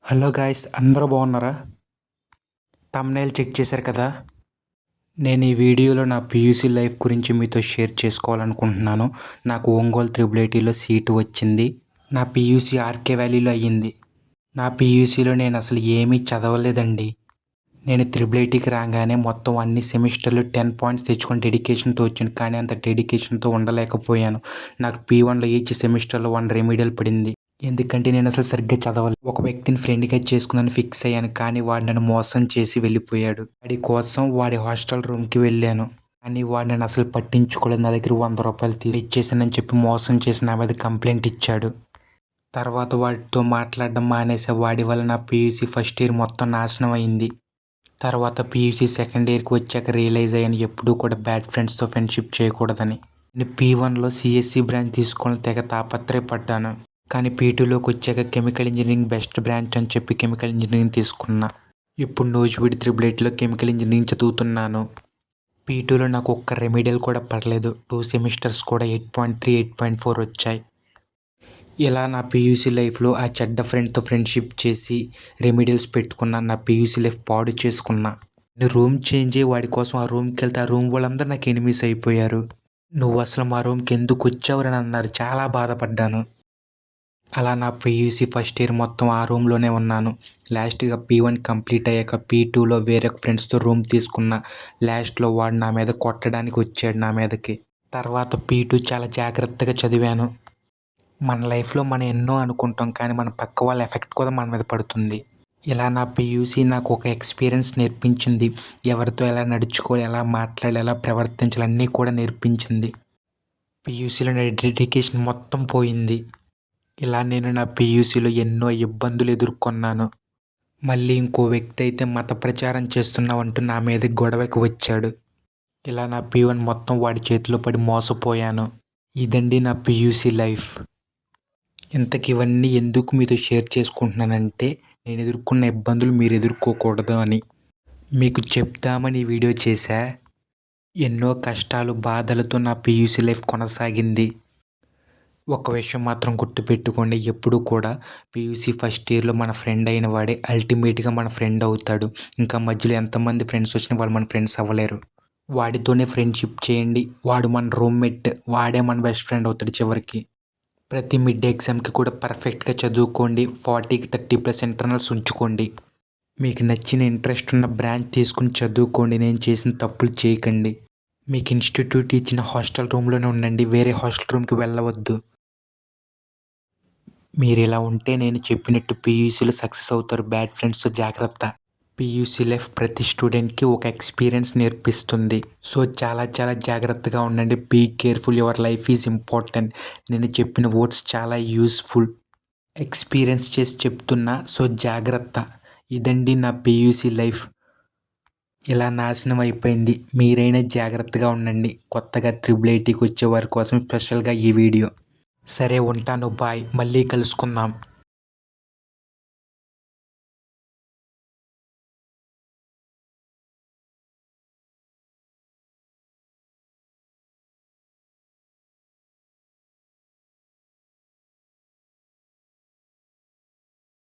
Hello guys, అందరూ బాగున్నారా? Thumbnail check చేశారు కదా? నేను ఈ వీడియోలో నా పీయూసీ లైఫ్ గురించి మీతో షేర్ చేసుకోవాలనుకుంటున్నాను. నాకు ఒంగోలు త్రిబుల్ ఐటీలో సీటు వచ్చింది. నా పీయూసీ ఆర్కే వ్యాలీలో అయ్యింది. నా పీయూసీలో నేను అసలు ఏమీ చదవలేదండి. నేను త్రిబుల్ ఐటీకి రాగానే మొత్తం అన్ని సెమిస్టర్లు 10 పాయింట్స్ తెచ్చుకొని డెడికేషన్తో వచ్చాను. కానీ అంత డెడికేషన్తో ఉండలేకపోయాను. నాకు P1లో ఈచ్ సెమిస్టర్లో 1 రెమెడియల్ పడింది. ఎందుకంటే నేను అసలు సరిగ్గా చదవలేదు. ఒక వ్యక్తిని ఫ్రెండ్గా చేసుకుందని ఫిక్స్ అయ్యాను, కానీ వాడు నన్ను మోసం చేసి వెళ్ళిపోయాడు. వాడి కోసం వాడి హాస్టల్ రూమ్కి వెళ్ళాను, కానీ వాడు నన్ను అసలు పట్టించుకోలేదు. నా దగ్గర 100 రూపాయలు ఇచ్చేసానని చెప్పి మోసం చేసి నా మీద కంప్లైంట్ ఇచ్చాడు. తర్వాత వాడితో మాట్లాడడం మానేసా. వాడి వల్ల నా పీయూసీ ఫస్ట్ ఇయర్ మొత్తం నాశనం అయింది. తర్వాత పీయూసీ సెకండ్ ఇయర్కి వచ్చాక రియలైజ్ అయ్యాను ఎప్పుడూ కూడా బ్యాడ్ ఫ్రెండ్స్తో ఫ్రెండ్షిప్ చేయకూడదని. నేను P1లో సిఎస్సి బ్రాంచ్ తీసుకోవాలని తెగ తాపత్రయపడ్డాను. కానీ P2లోకి వచ్చాక కెమికల్ ఇంజనీరింగ్ బెస్ట్ బ్రాంచ్ అని చెప్పి కెమికల్ ఇంజనీరింగ్ తీసుకున్నా. ఇప్పుడు నూజివీడు త్రిబుల్ ఐటీలో కెమికల్ ఇంజనీరింగ్ చదువుతున్నాను. P2లో నాకు ఒక్క రెమెడియల్ కూడా పడలేదు. 2 సెమిస్టర్స్ కూడా 8.3, 8.4 వచ్చాయి. ఇలా నా పీయూసీ లైఫ్లో ఆ చెడ్డ ఫ్రెండ్తో ఫ్రెండ్షిప్ చేసి రెమెడియల్స్ పెట్టుకున్నా. నా పీయూసీ లైఫ్ పాడు చేసుకున్నా. నేను రూమ్ చేంజ్ అయ్యి వాడి కోసం ఆ రూమ్కి వెళ్తే ఆ రూమ్ వాళ్ళందరూ నాకు ఎనిమీస్ అయిపోయారు. నువ్వు అసలు మా రూమ్కి ఎందుకు వచ్చావురని అన్నారు. చాలా బాధపడ్డాను. అలా నా పీయూసీ ఫస్ట్ ఇయర్ మొత్తం ఆ రూమ్లోనే ఉన్నాను. లాస్ట్గా P1 కంప్లీట్ అయ్యాక P2లో వేరే ఫ్రెండ్స్తో రూమ్ తీసుకున్నా. లాస్ట్లో వాడు నా మీద కొట్టడానికి వచ్చాడు నా మీదకి. తర్వాత P2 చాలా జాగ్రత్తగా చదివాను. మన లైఫ్లో మనం ఎన్నో అనుకుంటాం, కానీ మన పక్క వాళ్ళ ఎఫెక్ట్ కూడా మన మీద పడుతుంది. ఇలా నా పీయూసీ నాకు ఒక ఎక్స్పీరియన్స్ నేర్పించింది. ఎవరితో ఎలా నడుచుకోవాలి, ఎలా మాట్లాడాలి, ఎలా ప్రవర్తించాలి అన్నీ కూడా నేర్పించింది. పీయూసీలో నా డెడికేషన్ మొత్తం పోయింది. ఇలా నేను నా పీయూసీలో ఎన్నో ఇబ్బందులు ఎదుర్కొన్నాను. మళ్ళీ ఇంకో వ్యక్తి అయితే మత ప్రచారం చేస్తున్నావంటూ నా మీద గొడవకి వచ్చాడు. ఇలా నా P1 మొత్తం వాడి చేతిలో పడి మోసపోయాను. ఇదండి నా పీయూసీ లైఫ్. ఇంతకు ఇవన్నీ ఎందుకు మీతో షేర్ చేసుకుంటున్నానంటే, నేను ఎదుర్కొన్న ఇబ్బందులు మీరు ఎదుర్కోకూడదు అని. మీకు చెప్దామని ఈ వీడియో చేశా. ఎన్నో కష్టాలు బాధలతో నా పీయూసీ లైఫ్ కొనసాగింది. ఒక విషయం మాత్రం గుర్తుపెట్టుకోండి, ఎప్పుడూ కూడా పీయూసీ ఫస్ట్ ఇయర్లో మన ఫ్రెండ్ అయిన వాడే అల్టిమేట్గా మన ఫ్రెండ్ అవుతాడు. ఇంకా మధ్యలో ఎంతమంది ఫ్రెండ్స్ వచ్చినా వాళ్ళు మన ఫ్రెండ్స్ అవ్వలేరు. వాడితోనే ఫ్రెండ్షిప్ చేయండి. వాడు మన రూమ్మేట్, వాడే మన బెస్ట్ ఫ్రెండ్ అవుతాడు చివరికి. ప్రతి మిడ్ ఎగ్జామ్కి కూడా పర్ఫెక్ట్గా చదువుకోండి. 40కి 30+ ఇంటర్నల్స్ ఉంచుకోండి. మీకు నచ్చిన ఇంట్రెస్ట్ ఉన్న బ్రాంచ్ తీసుకుని చదువుకోండి. నేను చేసిన తప్పులు చేయకండి. మీకు ఇన్స్టిట్యూట్ ఇచ్చిన హాస్టల్ రూమ్లోనే ఉండండి, వేరే హాస్టల్ రూమ్కి వెళ్ళవద్దు. మీరు ఇలా ఉంటే నేను చెప్పినట్టు పీయూసీలో సక్సెస్ అవుతారు. బ్యాడ్ ఫ్రెండ్స్తో జాగ్రత్త. పీయూసీ లైఫ్ ప్రతి స్టూడెంట్కి ఒక ఎక్స్పీరియన్స్ నేర్పిస్తుంది. సో చాలా చాలా జాగ్రత్తగా ఉండండి. Be careful, your life is important. నేను చెప్పిన వర్డ్స్ చాలా యూస్ఫుల్. ఎక్స్పీరియన్స్ చేసి చెప్తున్నా, సో జాగ్రత్త. ఇదండి నా పీయూసీ లైఫ్. ఇలా నాశనం అయిపోయింది. మీరైనా జాగ్రత్తగా ఉండండి. కొత్తగా త్రిబుల్ ఐటీకి వచ్చే వారి కోసం స్పెషల్గా ఈ వీడియో. సరే ఉంటాను, బాయ్. మళ్ళీ కలుసుకుందాం.